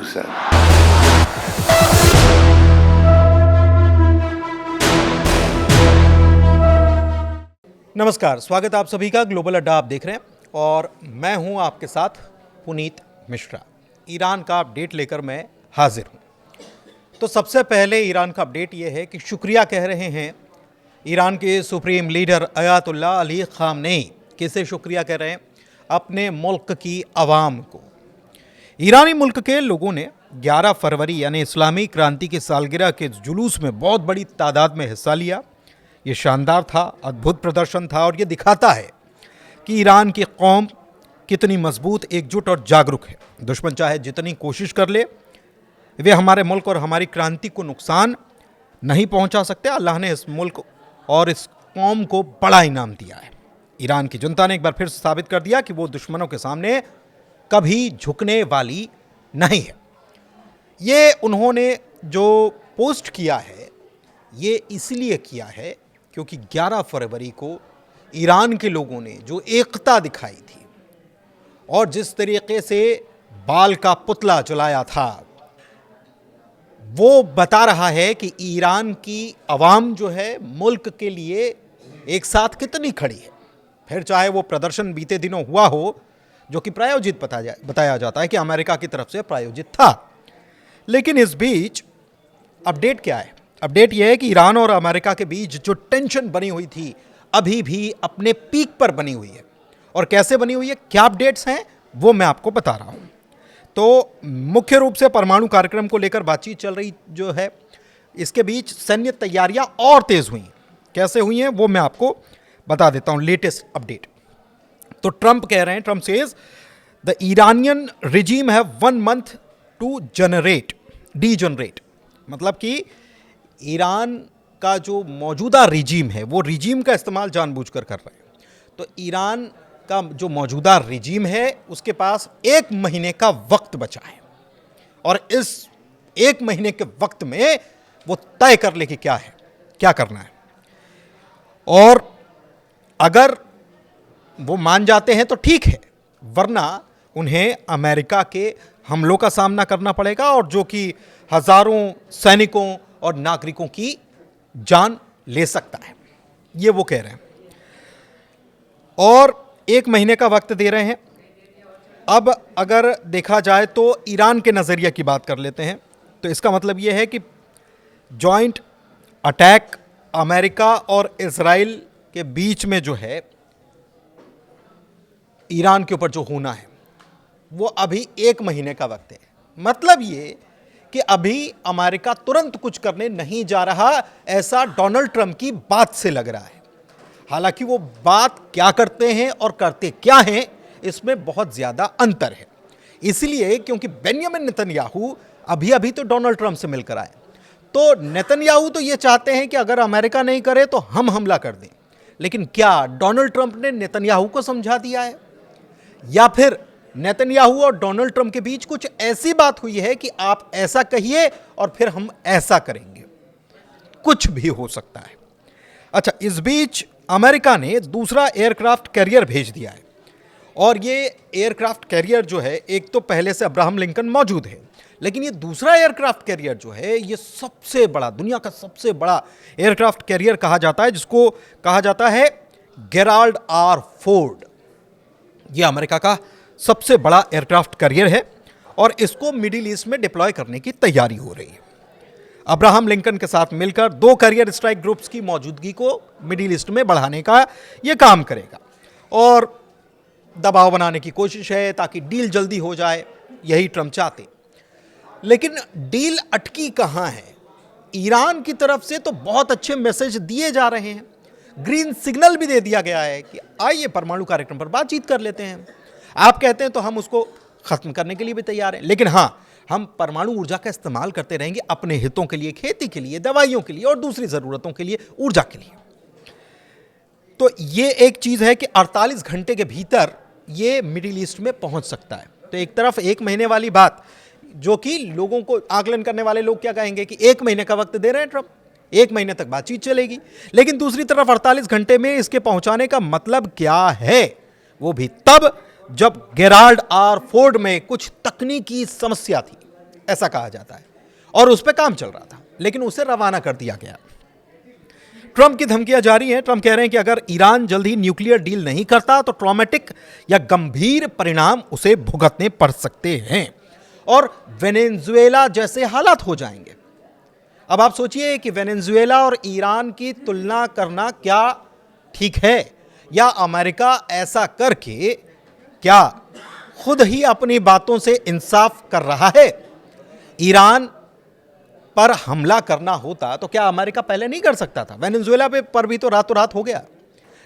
sir. नमस्कार, स्वागत है आप सभी का। ग्लोबल अड्डा आप देख रहे हैं और मैं हूं आपके साथ पुनीत मिश्रा। ईरान का अपडेट लेकर मैं हाजिर हूं। तो सबसे पहले ईरान का अपडेट यह है कि शुक्रिया कह रहे हैं ईरान के supreme leader Ayatollah Ali Khamenei. किसे शुक्रिया कह रहे हैं? अपने मुल्क की आवाम को। ईरानी मुल्क के लोगों ने 11 फरवरी यानी इस्लामी क्रांति की सालगिरह के जुलूस में बहुत बड़ी तादाद में हिस्सा लिया। ये शानदार था, अद्भुत प्रदर्शन था और ये दिखाता है कि ईरान की कौम कितनी मजबूत, एकजुट और जागरूक है। दुश्मन चाहे जितनी कोशिश कर ले, वे हमारे मुल्क और हमारी क्रांति को नुकसान नहीं पहुंचा सकते। अल्लाह ने इस मुल्क और इस कौम को बड़ा इनाम दिया है। ईरान की जनता ने एक बार फिर साबित कर दिया कि वो दुश्मनों के सामने कभी झुकने वाली नहीं है। ये उन्होंने जो पोस्ट किया है, ये इसलिए किया है क्योंकि 11 फरवरी को ईरान के लोगों ने जो एकता दिखाई थी और जिस तरीके से बाल का पुतला जलाया था, वो बता रहा है कि ईरान की आवाम जो है मुल्क के लिए एक साथ कितनी खड़ी है। फिर चाहे वो प्रदर्शन बीते दिनों हुआ हो, जो कि प्रायोजित बताया जाता है कि अमेरिका की तरफ से प्रायोजित था, लेकिन इस बीच अपडेट क्या है? अपडेट यह है कि ईरान और अमेरिका के बीच जो टेंशन बनी हुई थी, अभी भी अपने पीक पर बनी हुई है। और कैसे बनी हुई है, क्या अपडेट्स हैं, वो मैं आपको बता रहा हूं। तो मुख्य रूप से परमाणु कार्यक्रम को लेकर बातचीत चल रही जो है, इसके बीच सैन्य तैयारियां और तेज हुई। कैसे हुई हैं वो मैं आपको बता देता हूं। लेटेस्ट अपडेट तो ट्रंप कह रहे हैं, Trump says the Iranian regime have 1 month to degenerate. मतलब कि ईरान का जो मौजूदा रिजीम है, वो रिजीम का इस्तेमाल जानबूझकर कर रहे हैं। तो ईरान का जो मौजूदा रिजीम है, उसके पास 1 महीने का वक्त बचा है और इस 1 महीने के वक्त में वो तय कर ले कि क्या है, क्या करना है। और अगर वो मान जाते हैं तो ठीक है, वरना उन्हें अमेरिका के हमलों का सामना करना पड़ेगा और जो कि हजारों सैनिकों और नागरिकों की जान ले सकता है, ये वो कह रहे हैं। और 1 महीने का वक्त दे रहे हैं। अब अगर देखा जाए तो ईरान के नज़रिए की बात कर लेते हैं, तो इसका मतलब यह है कि जॉइंट अटैक अमेरिका और इजराइल के बीच में जो है ईरान के ऊपर जो होना है, वो अभी 1 महीने का वक्त है। मतलब ये कि अभी अमेरिका तुरंत कुछ करने नहीं जा रहा, ऐसा डोनाल्ड ट्रंप की बात से लग रहा है। हालांकि वो बात क्या करते हैं और करते क्या हैं, इसमें बहुत ज्यादा अंतर है। इसलिए क्योंकि बेंजामिन नेतन्याहू अभी अभी तो डोनाल्ड ट्रंप से मिलकर आए, तो नेतन्याहू तो ये चाहते हैं कि अगर अमेरिका नहीं करे तो हम हमला कर दें। लेकिन क्या डोनाल्ड ट्रंप ने नेतन्याहू को समझा दिया है, या फिर नेतन्याहू और डोनाल्ड ट्रंप के बीच कुछ ऐसी बात हुई है कि आप ऐसा कहिए और फिर हम ऐसा करेंगे? कुछ भी हो सकता है। अच्छा, इस बीच अमेरिका ने दूसरा एयरक्राफ्ट कैरियर भेज दिया है और ये एयरक्राफ्ट कैरियर जो है, एक तो पहले से अब्राहम लिंकन मौजूद है, लेकिन ये दूसरा एयरक्राफ्ट कैरियर जो है, ये सबसे बड़ा, दुनिया का सबसे बड़ा एयरक्राफ्ट कैरियर कहा जाता है, जिसको कहा जाता है गेराल्ड आर फोर्ड। ये अमेरिका का सबसे बड़ा एयरक्राफ्ट कैरियर है और इसको मिडिल ईस्ट में डिप्लॉय करने की तैयारी हो रही है। अब्राहम लिंकन के साथ मिलकर 2 कैरियर स्ट्राइक ग्रुप्स की मौजूदगी को मिडिल ईस्ट में बढ़ाने का यह काम करेगा और दबाव बनाने की कोशिश है ताकि डील जल्दी हो जाए, यही ट्रंप चाहते। लेकिन डील अटकी कहां है? ईरान की तरफ से तो बहुत अच्छे मैसेज दिए जा रहे हैं, ग्रीन सिग्नल भी दे दिया गया है कि आइए परमाणु कार्यक्रम पर बातचीत कर लेते हैं। आप कहते हैं तो हम उसको खत्म करने के लिए भी तैयार हैं, लेकिन हां, हम परमाणु ऊर्जा का इस्तेमाल करते रहेंगे अपने हितों के लिए, खेती के लिए, दवाइयों के लिए और दूसरी जरूरतों के लिए, ऊर्जा के लिए। तो ये एक चीज है कि 48 घंटे के भीतर ये मिडिल ईस्ट में पहुंच सकता है। तो एक तरफ 1 महीने वाली बात, जो कि लोगों को, आकलन करने वाले लोग क्या कहेंगे कि 1 महीने का वक्त दे रहे हैं ट्रंप, 1 महीने तक बातचीत चलेगी। लेकिन दूसरी तरफ 48 घंटे में इसके पहुंचाने का मतलब क्या है? वो भी तब जब गेराल्ड आर फोर्ड में कुछ तकनीकी समस्या थी। ऐसा कहा जाता है, और उस पर काम चल रहा था, लेकिन उसे रवाना कर दिया गया। ट्रंप की धमकियां जारी हैं। ट्रंप कह रहे हैं कि अगर ईरान जल्द ही न्यूक्लियर डील नहीं करता तो ट्रॉमेटिक या गंभीर परिणाम उसे भुगतने पड़ सकते हैं और वेनेजुएला जैसे हालात हो जाएंगे। अब आप सोचिए कि वेनेजुएला और ईरान की तुलना करना क्या ठीक है, या अमेरिका ऐसा करके क्या खुद ही अपनी बातों से इंसाफ कर रहा है? ईरान पर हमला करना होता तो क्या अमेरिका पहले नहीं कर सकता था? वेनेजुएला पर भी तो रातों रात हो गया।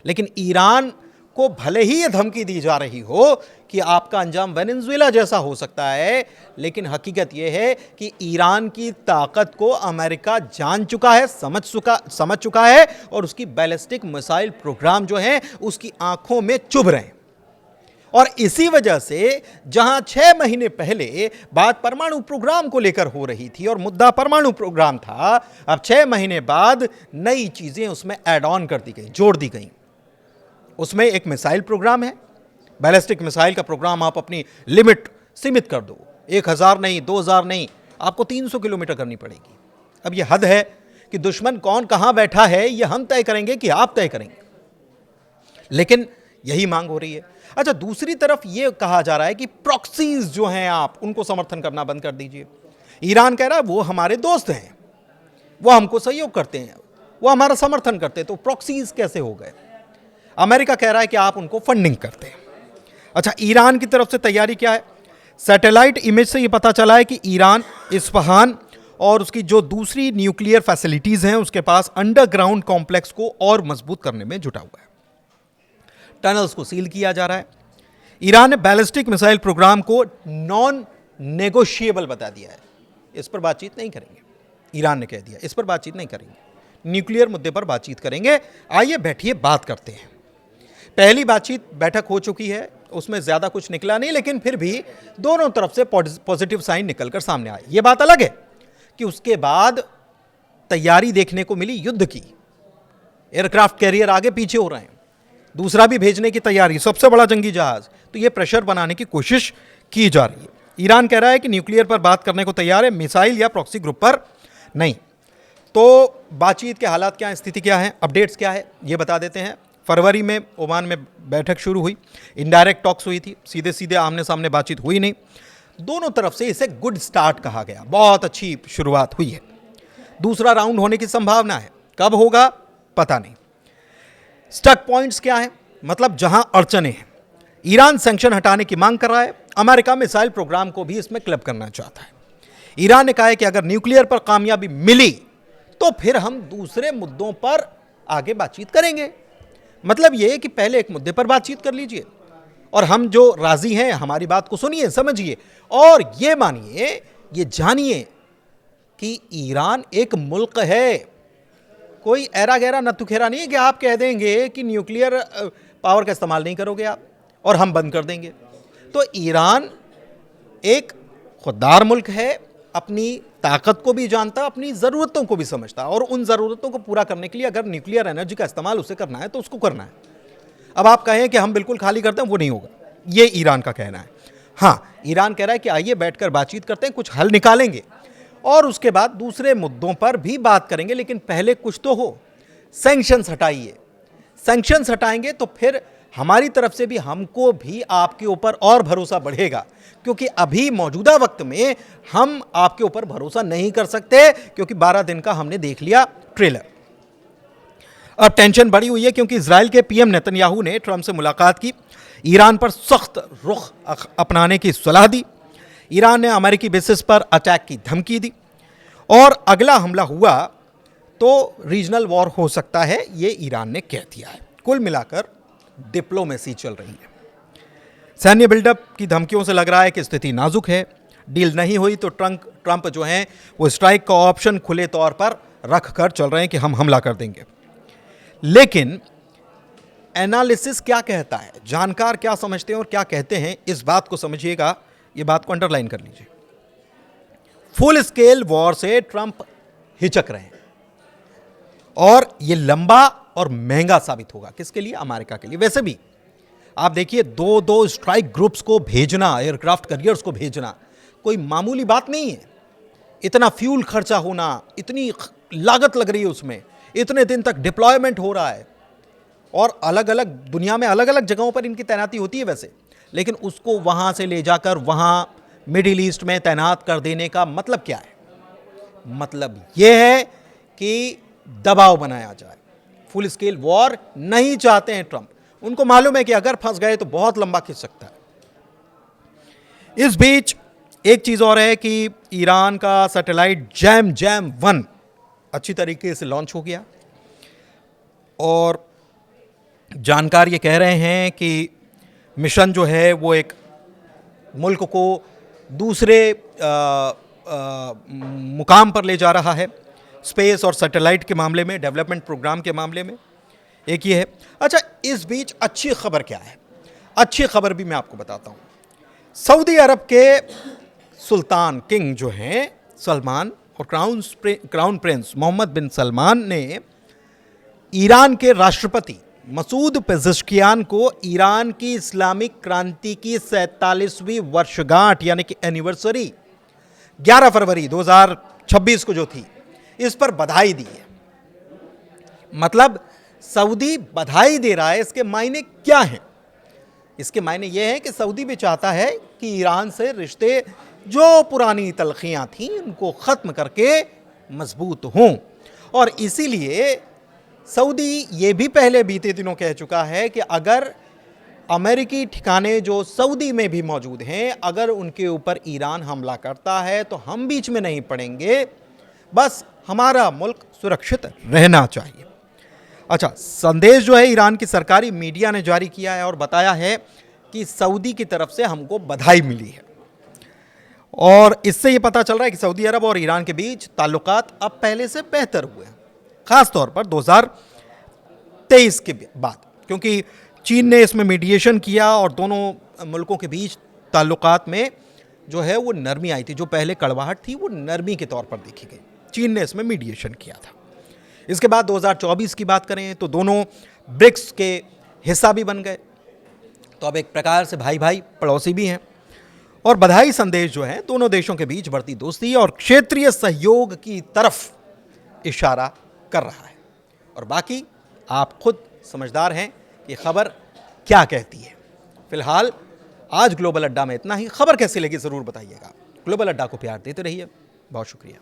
लेकिन ईरान को भले ही यह धमकी दी जा रही हो कि आपका अंजाम वेनेजुएला जैसा हो सकता है, लेकिन हकीकत यह है कि ईरान की ताकत को अमेरिका जान चुका है, समझ चुका है, और उसकी बैलिस्टिक मिसाइल प्रोग्राम जो है उसकी आंखों में चुभ रहे हैं। और इसी वजह से जहां 6 महीने पहले बात परमाणु प्रोग्राम को लेकर हो रही थी और मुद्दा परमाणु प्रोग्राम था, अब 6 महीने बाद नई चीजें उसमें ऐड ऑन कर दी गई, जोड़ दी गई। उसमें एक मिसाइल प्रोग्राम है, बैलिस्टिक मिसाइल का प्रोग्राम। आप अपनी लिमिट सीमित कर दो, 1000 नहीं, 2000 नहीं, आपको 300 किलोमीटर करनी पड़ेगी। अब यह हद है कि दुश्मन कौन कहां बैठा है यह हम तय करेंगे कि आप तय करेंगे, लेकिन यही मांग हो रही है। अच्छा, दूसरी तरफ यह कहा जा रहा है कि प्रॉक्सीज जो हैं आप उनको समर्थन करना बंद कर दीजिए। ईरान कह रहा है वो हमारे दोस्त हैं, वो हमको सहयोग करते हैं, वो हमारा समर्थन करते हैं, तो प्रॉक्सीज कैसे हो गए? अमेरिका कह रहा है कि आप उनको फंडिंग करते हैं। अच्छा, ईरान की तरफ से तैयारी क्या है? सैटेलाइट इमेज से यह पता चला है कि ईरान इस्फहान और उसकी जो दूसरी न्यूक्लियर फैसिलिटीज हैं उसके पास अंडरग्राउंड कॉम्प्लेक्स को और मजबूत करने में जुटा हुआ है। टनल्स को सील किया जा रहा है। ईरान ने बैलिस्टिक मिसाइल प्रोग्राम को नॉन नेगोशिएबल बता दिया है, इस पर बातचीत नहीं करेंगे। ईरान ने कह दिया इस पर बातचीत नहीं करेंगे, न्यूक्लियर मुद्दे पर बातचीत करेंगे। आइए बैठिए, बात करते हैं। पहली बातचीत बैठक हो चुकी है, उसमें ज्यादा कुछ निकला नहीं, लेकिन फिर भी दोनों तरफ से पॉजिटिव साइन निकलकर सामने आए। यह बात अलग है कि उसके बाद तैयारी देखने को मिली युद्ध की। एयरक्राफ्ट कैरियर आगे पीछे हो रहे हैं, दूसरा भी भेजने की तैयारी, सबसे बड़ा जंगी जहाज। तो यह प्रेशर बनाने की कोशिश की जा रही है। ईरान कह रहा है कि न्यूक्लियर पर बात करने को तैयार है, मिसाइल या प्रॉक्सी ग्रुप पर नहीं। तो बातचीत के हालात क्या हैं, स्थिति क्या है, अपडेट्स क्या है, ये बता देते हैं। फरवरी में ओमान में बैठक शुरू हुई, इनडायरेक्ट टॉक्स हुई थी, सीधे सीधे आमने सामने बातचीत हुई नहीं। दोनों तरफ से इसे गुड स्टार्ट कहा गया, बहुत अच्छी शुरुआत हुई है। दूसरा राउंड होने की संभावना है, कब होगा पता नहीं। स्टक पॉइंट्स क्या है, मतलब जहां अड़चने हैं। ईरान सैंक्शन हटाने की मांग कर रहा है, अमेरिका मिसाइल प्रोग्राम को भी इसमें क्लब करना चाहता है। ईरान ने कहा है कि अगर न्यूक्लियर पर कामयाबी मिली तो फिर हम दूसरे मुद्दों पर आगे बातचीत करेंगे। मतलब यह कि पहले एक मुद्दे पर बातचीत कर लीजिए और हम जो राजी हैं हमारी बात को सुनिए, समझिए और यह मानिए, ये जानिए कि ईरान एक मुल्क है, कोई ऐरा गहरा नत्थुखेरा नहीं है कि आप कह देंगे कि न्यूक्लियर पावर का इस्तेमाल नहीं करोगे आप और हम बंद कर देंगे। तो ईरान एक खुददार मुल्क है, अपनी ताकत को भी जानता, अपनी ज़रूरतों को भी समझता, और उन ज़रूरतों को पूरा करने के लिए अगर न्यूक्लियर एनर्जी का इस्तेमाल उसे करना है तो उसको करना है। अब आप कहें कि हम बिल्कुल खाली करते हैं, वो नहीं होगा, ये ईरान का कहना है। हाँ, ईरान कह रहा है कि आइए बैठकर बातचीत करते हैं, कुछ हल निकालेंगे और उसके बाद दूसरे मुद्दों पर भी बात करेंगे, लेकिन पहले कुछ तो हो। सैंक्शंस हटाइए, सैंक्शंस हटाएंगे तो फिर हमारी तरफ से भी, हमको भी आपके ऊपर और भरोसा बढ़ेगा, क्योंकि अभी मौजूदा वक्त में हम आपके ऊपर भरोसा नहीं कर सकते, क्योंकि 12 दिन का हमने देख लिया ट्रेलर। अब टेंशन बढ़ी हुई है क्योंकि इजराइल के पीएम नेतन्याहू ने ट्रंप से मुलाकात की, ईरान पर सख्त रुख अपनाने की सलाह दी, ईरान ने अमेरिकी बेसिस पर अटैक की धमकी दी और अगला हमला हुआ तो रीजनल वॉर हो सकता है, ये ईरान ने कह दिया है। कुल मिलाकर डिप्लोमेसी चल रही है। सैन्य बिल्डअप की धमकियों से लग रहा है कि स्थिति नाजुक है। डील नहीं हुई तो ट्रंप जो हैं वो स्ट्राइक का ऑप्शन खुले तौर पर रख कर चल रहे हैं कि हम हमला कर देंगे। लेकिन एनालिसिस क्या कहता है, जानकार क्या समझते हैं और क्या कहते हैं, इस बात को समझिएगा, ये बात को अंडरलाइन कर लीजिए। फुल स्केल वॉर से ट्रंप हिचक रहे हैं और ये लंबा और महंगा साबित होगा। किसके लिए? अमेरिका के लिए। वैसे भी आप देखिए, दो स्ट्राइक ग्रुप्स को भेजना, एयरक्राफ्ट कैरियर्स को भेजना कोई मामूली बात नहीं है। इतना फ्यूल खर्चा होना, इतनी लागत लग रही है उसमें, इतने दिन तक डिप्लॉयमेंट हो रहा है, और अलग अलग दुनिया में अलग अलग जगहों पर इनकी तैनाती होती है वैसे, लेकिन उसको वहाँ से ले जाकर वहाँ मिडिल ईस्ट में तैनात कर देने का मतलब क्या है? मतलब यह है कि दबाव बनाया जाए। फुल स्केल वॉर नहीं चाहते हैं ट्रंप। उनको मालूम है कि अगर फंस गए तो बहुत लंबा खिंच सकता है। इस बीच एक चीज और है कि ईरान का सैटेलाइट जैम-1 अच्छी तरीके से लॉन्च हो गया, और जानकार ये कह रहे हैं कि मिशन जो है वो एक मुल्क को दूसरे मुकाम पर ले जा रहा है, स्पेस और सैटेलाइट के मामले में, डेवलपमेंट प्रोग्राम के मामले में। एक ये है। अच्छा, इस बीच अच्छी खबर क्या है? अच्छी खबर भी मैं आपको बताता हूँ। सऊदी अरब के सुल्तान किंग जो हैं सलमान, और क्राउन प्रिंस मोहम्मद बिन सलमान ने ईरान के राष्ट्रपति मसूद पेज़ेश्कियान को ईरान की इस्लामिक क्रांति की 47वीं वर्षगांठ यानी कि एनिवर्सरी 11 फरवरी 2026 को जो थी, इस पर बधाई दी है। मतलब सऊदी बधाई दे रहा है। इसके मायने क्या हैं? इसके मायने यह है कि सऊदी भी चाहता है कि ईरान से रिश्ते जो पुरानी तलखियां थीं उनको ख़त्म करके मजबूत हों, और इसीलिए सऊदी ये भी पहले बीते दिनों कह चुका है कि अगर अमेरिकी ठिकाने जो सऊदी में भी मौजूद हैं, अगर उनके ऊपर ईरान हमला करता है तो हम बीच में नहीं पड़ेंगे, बस हमारा मुल्क सुरक्षित रहना चाहिए। अच्छा, संदेश जो है ईरान की सरकारी मीडिया ने जारी किया है और बताया है कि सऊदी की तरफ से हमको बधाई मिली है, और इससे ये पता चल रहा है कि सऊदी अरब और ईरान के बीच ताल्लुकात अब पहले से बेहतर हुए हैं, ख़ास तौर पर 2023 के बाद, क्योंकि चीन ने इसमें मीडिएशन किया और दोनों मुल्कों के बीच ताल्लुकात में जो है वो नरमी आई थी। जो पहले कड़वाहट थी वो नरमी के तौर पर देखी गई। चीन ने इसमें मीडिएशन किया था। इसके बाद 2024 की बात करें तो दोनों ब्रिक्स के हिस्सा भी बन गए, तो अब एक प्रकार से भाई भाई पड़ोसी भी हैं, और बधाई संदेश जो है दोनों देशों के बीच बढ़ती दोस्ती और क्षेत्रीय सहयोग की तरफ इशारा कर रहा है। और बाकी आप खुद समझदार हैं कि खबर क्या कहती है। फिलहाल आज ग्लोबल अड्डा में इतना ही। खबर कैसी लगी ज़रूर बताइएगा। ग्लोबल अड्डा को प्यार देते रहिए। बहुत शुक्रिया।